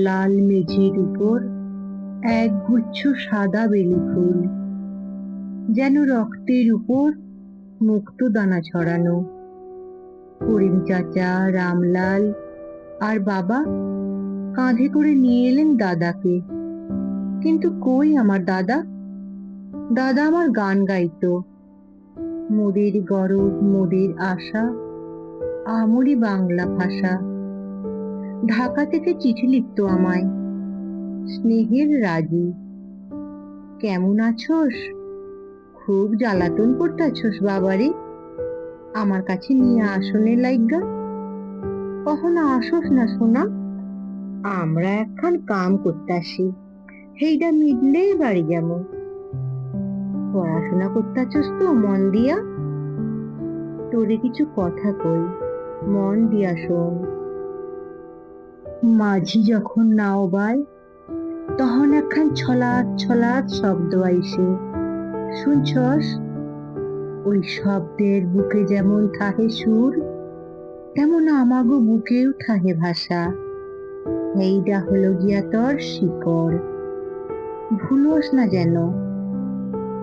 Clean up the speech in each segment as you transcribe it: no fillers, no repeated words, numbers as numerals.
লাল মেঝের উপর এক গুচ্ছ সাদা বেলি ফুল, যেন রক্তের উপর মুক্তদানা ছড়ানো। করিম চাচা, রামলাল আর বাবা কাঁধে করে নিয়ে এলেন দাদাকে। কিন্তু কই আমার দাদা? দাদা আমার গান গাইতো, মোদের গরব মোদের আশা, আমরি বাংলা ভাষা। ঢাকা থেকে চিঠি লিখতো আমায়, স্নেহের রাজি। কেমন আছোস? খুব জ্বালাতন করতেছোস বাবারে, আমার কাছে নিয়ে আসনে লাইগা। কখনো আসোস না সোনা? আমরা একখান কাম করতাসি, হেইডা মিটলেই বাড়ি যাবো। পড়াশোনা করতাছোস তো মন দিয়া? তোরে কিছু কথা কই, মন দিয়া শোন। মাঝি যখন নাও বায়, তখন একখান ছলাৎ ছলাৎ শব্দ আইসে, শুনছস? ওই শব্দের বুকে যেমন থাহে সুর, তেমন আমাগো বুকেও থাহে ভাষা। এইটা হলো গিয়া তোর শিকড়, ভুলোস না যেন।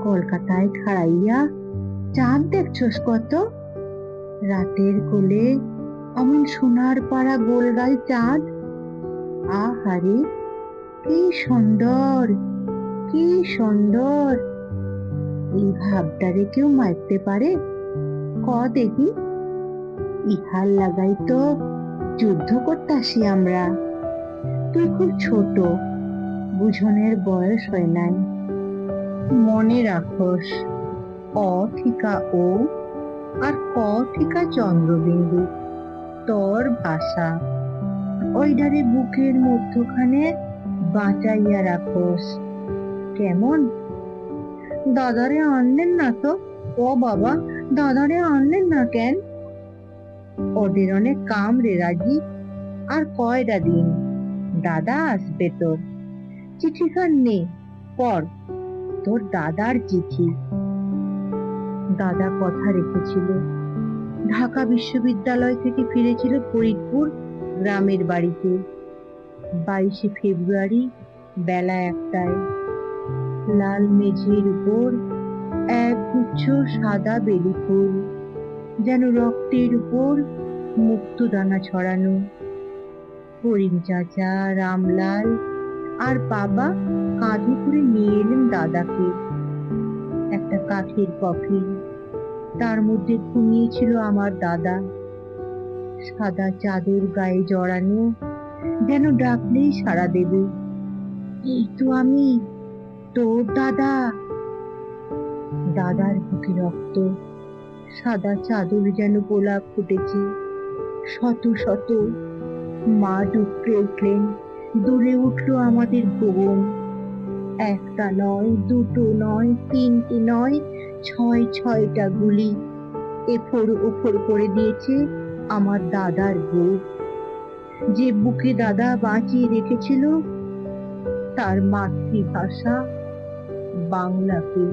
কলকাতায় খাড়াইয়া চাঁদ দেখছস কত? রাতের কোলে অমন সোনার পাড়া গোলগাল চাঁদ। আহারে কি সুন্দর, কি সুন্দর! এই ভাবটারে কেউ মারতে পারে? ক দেখি। ইহার লাগাই তো যুদ্ধ করতাসি আমরা। তুই খুব ছোট, বুঝনের বয়স হয় নাই। মনে রাখস, অ থিকা ও আর ক থিকা চন্দ্রবিন্দু তোর ভাষা। ওইটারে বুকের মধ্যখানে বাঁচাইয়া রাখস, কেমন? দাদারে আনলেন না তো? ও বাবা, দাদারে আনলেন না কেন? ওদের অনেক কাম রে রাজি, আর কয়টা দিন দাদা আসবে তোর। চিঠিখান নে, পড়, তোর দাদার চিঠি। দাদা কথা রেখেছিল, ঢাকা বিশ্ববিদ্যালয় থেকে ফিরেছিল ফরিদপুর গ্রামের বাড়িতে 22শে ফেব্রুয়ারি বেলা 1টায়। লাল মেঝের উপর এক গুচ্ছ সাদা বেলি ফুল, যেন রক্তের উপর মুক্তদানা ছড়ানো। করিম চাচা, রামলাল আর বাবা কাঁধে করে নিয়ে এলেন দাদাকে। একটা কাঠের কফিন, তার মধ্যে ঘুমিয়েছিল আমার দাদা, সাদা চাদর গায়ে জড়ানো, যেন ডাকলেই সাড়া দেবে। এই তো আমি, তোর দাদা। দাদার বুকে রক্ত, সাদা চাদর যেন গোলাপ ফুটেছে শত শত। মা ডুকরে উঠলেন, দুলে উঠলো আমাদের বোন। একটা নয়, দুটো নয়, তিনটে নয়, 6টা গুলি এফোড় ওফোড় করে দিয়েছে আমার দাদার বুক, যে বুকে দাদা বাঁচিয়ে রেখেছিল তার মাতৃভাষা বাংলাকে।